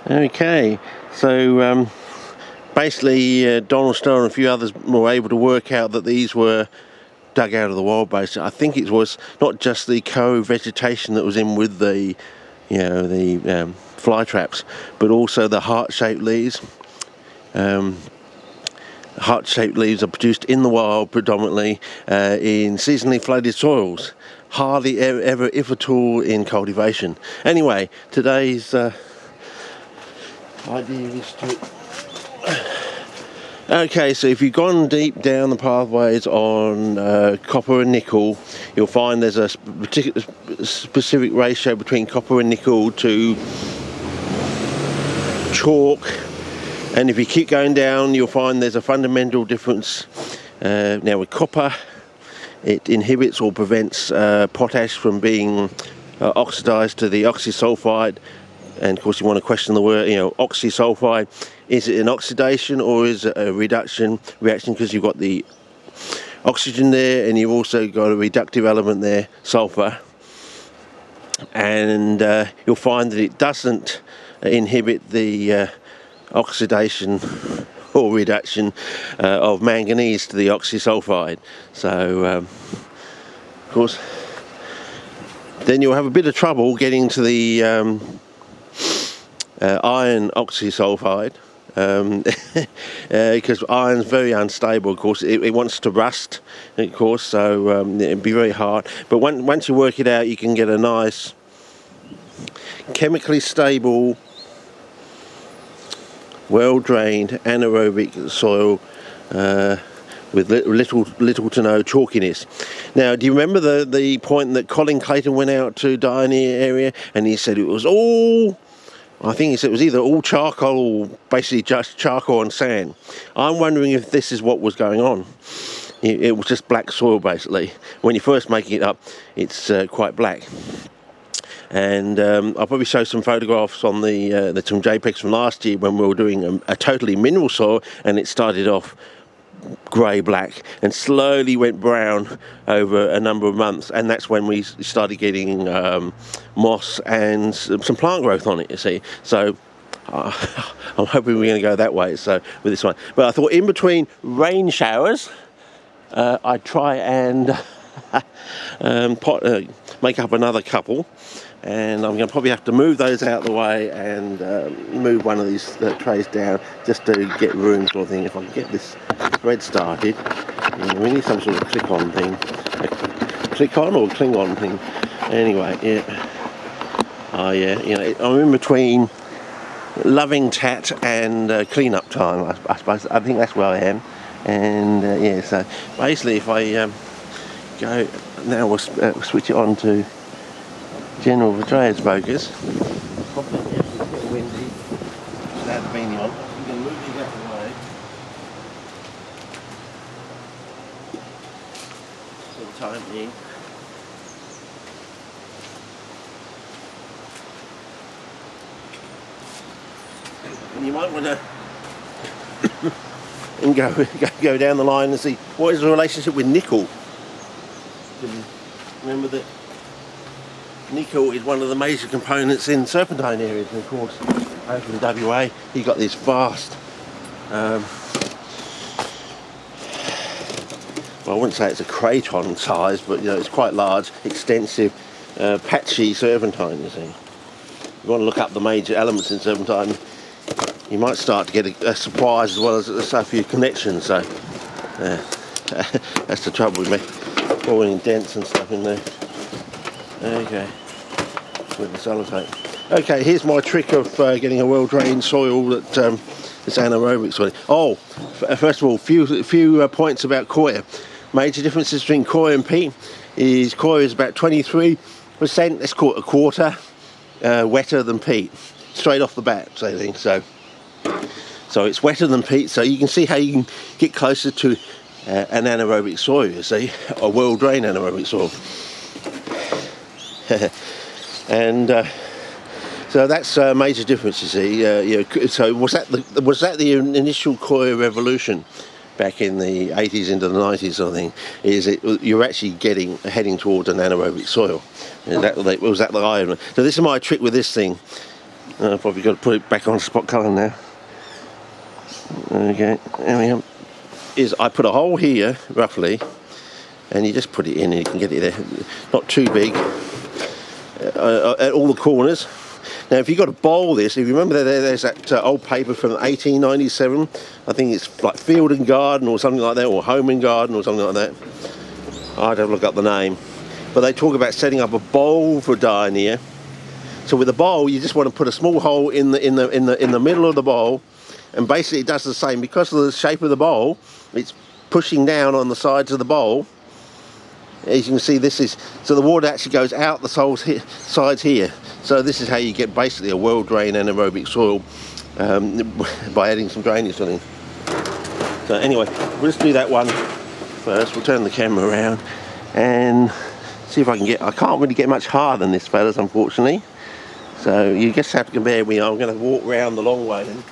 Okay, so basically Donald Stowe and a few others were able to work out that these were dug out of the wild base. I think it was not just the co-vegetation that was in with the, the fly traps, but also the heart-shaped leaves. Heart-shaped leaves are produced in the wild predominantly in seasonally flooded soils, hardly ever if at all in cultivation. Anyway, today's idea is to... Okay, so if you've gone deep down the pathways on copper and nickel, you'll find there's a particular specific ratio between copper and nickel to chalk, and if you keep going down you'll find there's a fundamental difference. Now with copper, it inhibits or prevents potash from being oxidized to the oxysulfide. And of course you want to question the word, oxysulfide. Is it an oxidation or is it a reaction? Because you've got the oxygen there and you've also got a reductive element there, sulfur. And you'll find that it doesn't inhibit the oxidation or reduction of manganese to the oxysulfide. So of course then you'll have a bit of trouble getting to the iron oxysulfide, because iron's very unstable. Of course it wants to rust, of course, so it'd be very hard, but once you work it out you can get a nice chemically stable, well drained anaerobic soil with little to no chalkiness. Now, do you remember the point that Colin Clayton went out to Dioneer area and he said it was all, I think he said it was either all charcoal or basically just charcoal and sand. I'm wondering if this is what was going on. It was just black soil basically. When you're first making it up, it's quite black. And I'll probably show some photographs on some JPEGs from last year when we were doing a totally mineral soil, and it started off grey-black and slowly went brown over a number of months, and that's when we started getting moss and some plant growth on it, you see. So I'm hoping we're going to go that way, so with this one. But I thought in between rain showers I'd try and make up another couple, and I'm going to probably have to move those out of the way and move one of these trays down just to get room sort of thing. If I can get this thread started, we need some sort of click-on thing. A click-on or cling-on thing. Anyway, yeah. Oh yeah, I'm in between loving TAT and clean-up time, I suppose. I think that's where I am. And yeah, so basically if I go, now we'll switch it on to general Vitreous focus. Probably a bit windy. Without the beanie on. I'm going to move these out of the way. For the time being. And you might want to go down the line and see what is the relationship with nickel. Remember that nickel is one of the major components in serpentine areas, and of course over in WA you've got this vast, well, I wouldn't say it's a craton size, but it's quite large, extensive, patchy serpentine, you see. You want to look up the major elements in serpentine, you might start to get a surprise as well as a few connections, so that's the trouble with me, falling dents and stuff in there. Okay, with the sellotape. Okay, here's my trick of getting a well-drained soil that is anaerobic soil. Oh, first of all, few points about coir. Major differences between coir and peat is coir is about 23%, let's call it a quarter, wetter than peat, straight off the bat, say things. So it's wetter than peat, so you can see how you can get closer to an anaerobic soil, you see, a well-drained anaerobic soil. And so that's a major difference, you see. So was that the initial coir revolution back in the 80s into the 90s, I think? Is it you're actually heading towards an anaerobic soil? Was that the iron? So this is my trick with this thing. I've probably got to put it back on spot colour now. Okay, there we go. I put a hole here, roughly, and you just put it in and you can get it there. Not too big. At all the corners. Now, if you've got to bowl this, if you remember there's that old paper from 1897, I think it's like Field and Garden or something like that, or Home and Garden or something like that. I'd have to look up the name. But they talk about setting up a bowl for dyeing here. So with the bowl, you just want to put a small hole in the middle of the bowl, and basically it does the same. Because of the shape of the bowl, it's pushing down on the sides of the bowl. As you can see, so the water actually goes out the sides here. So this is how you get basically a well-drained anaerobic soil by adding some drainage on it. So anyway, we'll just do that one first. We'll turn the camera around and see if I can't really get much higher than this, fellas, unfortunately. So you just have to bear with me. I'm going to walk around the long way then.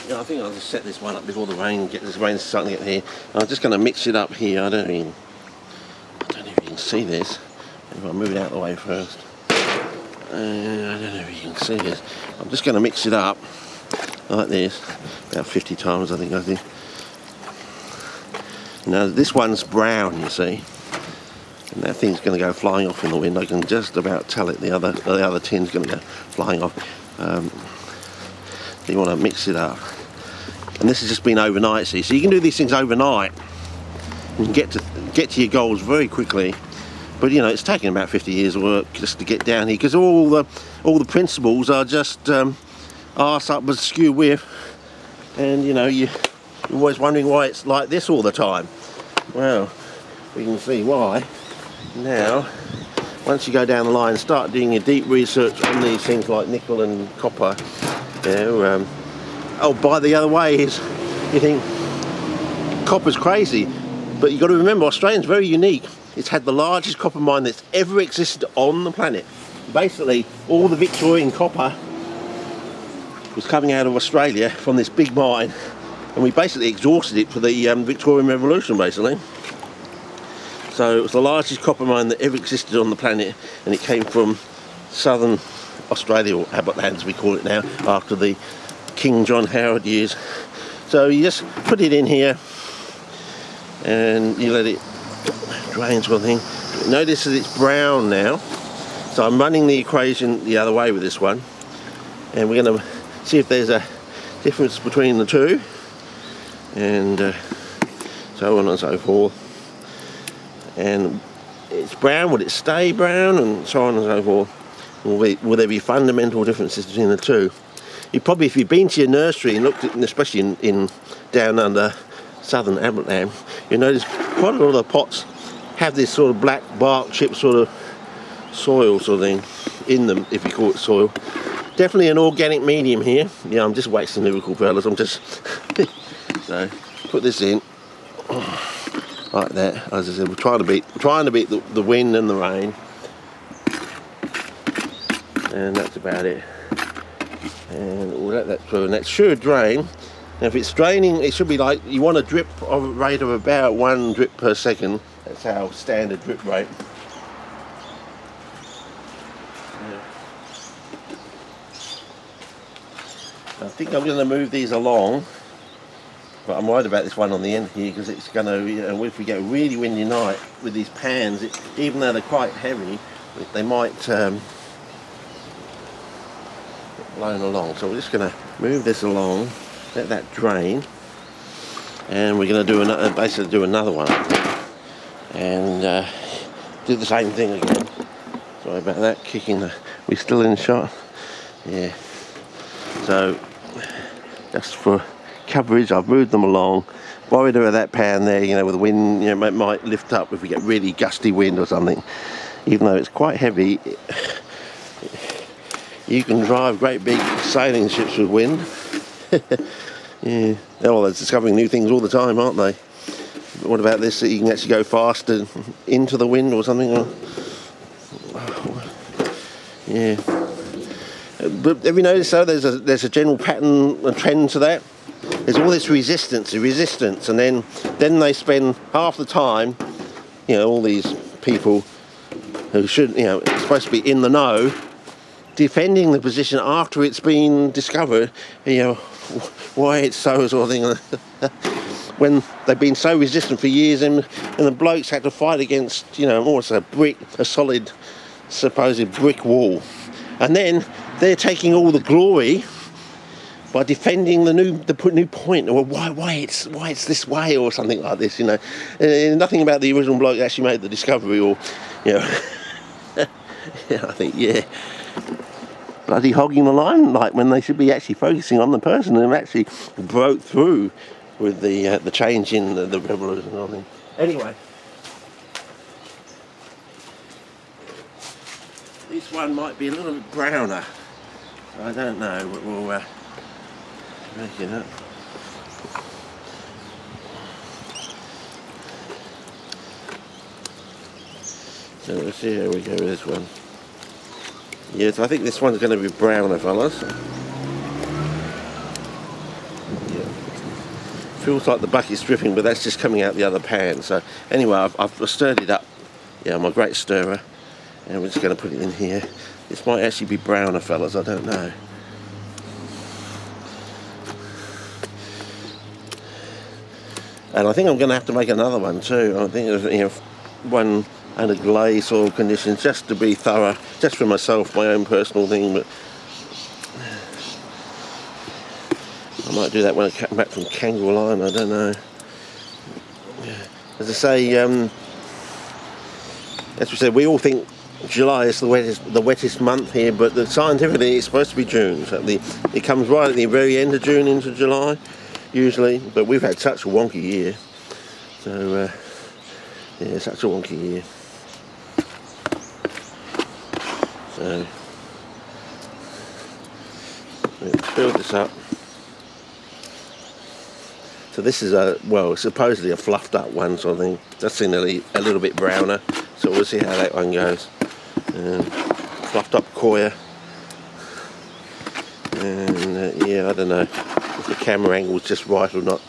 Yeah, I think I'll just set this one up before the rain starting to get here. I'm just going to mix it up here. I don't know if you can see this. If I move it out of the way first. I don't know if you can see this. I'm just going to mix it up like this, about 50 times I think. Now this one's brown, you see, and that thing's going to go flying off in the wind. I can just about tell it. The other tin's going to go flying off. So you want to mix it up, and this has just been overnight. See, so you can do these things overnight and get to your goals very quickly. But you know, it's taken about 50 years of work just to get down here, because all the principles are just arse up with skew width, and you know, you're always wondering why it's like this all the time. Well, we can see why now. Once you go down the line and start doing your deep research on these things like nickel and copper, oh, by the other way is, you think copper's crazy, but you've got to remember Australia's very unique. It's had the largest copper mine that's ever existed on the planet. Basically, all the Victorian copper was coming out of Australia from this big mine, and we basically exhausted it for the Victorian Revolution, basically. So it was the largest copper mine that ever existed on the planet, and it came from southern Australia, or Abbott Land as we call it now, after the King John Howard years. So you just put it in here and you let it drain, sort of thing. Notice that it's brown now, so I'm running the equation the other way with this one, and we're going to see if there's a difference between the two, and so on and so forth. And it's brown, would it stay brown, and so on and so forth. Will there be fundamental differences between the two? You probably, if you've been to your nursery and looked at, especially in down under southern Abbott Land, you notice quite a lot of the pots have this sort of black bark chip sort of soil sort of thing in them, if you call it soil. Definitely an organic medium here. Yeah, I'm just waxing lyrical, fellas. I'm just so put this in like that. As I said, we're trying to beat the wind and the rain, and that's about it. And we'll let that through, and that should drain. Now, if it's draining, it should be like, you want a drip rate of about 1 drip per second. That's our standard drip rate. I think I'm going to move these along, but I'm worried about this one on the end here, because it's going to, you know, if we get a really windy night with these pans, even though they're quite heavy, they might get blown along. So we're just going to move this along, let that drain, and we're going to do basically do another one, and do the same thing again. Sorry about that, we still in shot. Yeah. So just for coverage, I've moved them along. Worried about that pan there, you know, with the wind, you know, it might lift up if we get really gusty wind or something. Even though it's quite heavy, you can drive great big sailing ships with wind. Yeah, well, they're discovering new things all the time, aren't they? But what about this, that you can actually go faster into the wind or something? Yeah. But have you noticed though, there's a general pattern, a trend to that? there's all this resistance, and then they spend half the time, you know, all these people who should, you know, supposed to be in the know, defending the position after it's been discovered, you know, why it's so sort of thing, when they've been so resistant for years, and the blokes had to fight against, you know, almost a solid, supposed brick wall, and then they're taking all the glory by defending the new point, or why it's this way, or something like this, you know. Nothing about the original bloke actually made the discovery, or, you know. Yeah, I think, yeah, bloody hogging the limelight when they should be actually focusing on the person who actually broke through with the change in the revolution and everything. Anyway, this one might be a little bit browner. I don't know, but we'll make it up. So let's see how we go with this one. Yes, I think this one's going to be browner, fellas. Yeah. Feels like the bucket's dripping, but that's just coming out the other pan. So anyway, I've stirred it up. Yeah, my great stirrer. And we're just going to put it in here. This might actually be browner, fellas, I don't know. And I think I'm going to have to make another one too. I think there's, you know, one under glaze soil conditions, just to be thorough, just for myself, my own personal thing. But I might do that when I come back from Kangaroo Line, I don't know. As I say, as we said, we all think July is the wettest month here, but scientifically it's supposed to be June. So it comes right at the very end of June into July, usually. But we've had such a wonky year. So, yeah, such a wonky year. So, let's build this up. So this is supposedly a fluffed up one, so I think that's in a little bit browner. So we'll see how that one goes. Fluffed up coir. And yeah, I don't know if the camera angle's just right or not.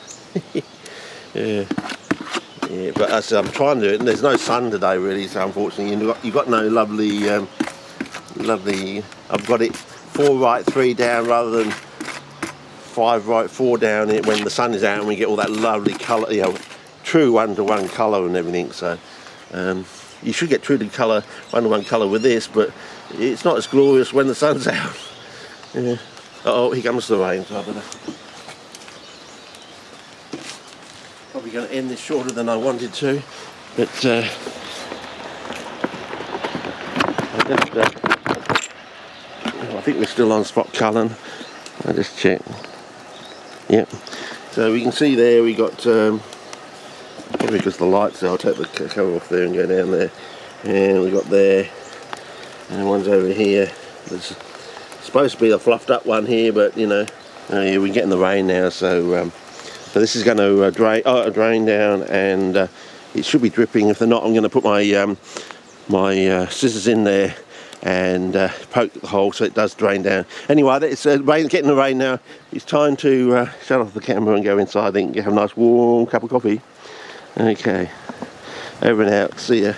Yeah. Yeah, but as I'm trying to do it, and there's no sun today really, so unfortunately you've got no lovely, I've got it 4 right, 3 down, rather than 5 right, 4 down it when the sun is out, and we get all that lovely colour, you know, true 1-to-1 colour and everything. So you should get true to colour, 1-to-1 colour with this, but it's not as glorious when the sun's out. Yeah. Uh-oh, here comes the rain, so I don't know. Probably going to end this shorter than I wanted to, but I think we're still on spot Cullen. I'll just check. Yep. So we can see there we got, probably because the lights, I'll take the cover off there and go down there. And we got there, and one's over here. There's supposed to be a fluffed up one here, but you know, yeah, we're getting the rain now, so this is going to drain down, and it should be dripping. If they're not, I'm going to put my my scissors in there and poke the hole so it does drain down. Anyway, it's getting the rain now. It's time to shut off the camera and go inside and have a nice warm cup of coffee. Okay, over and out. See ya.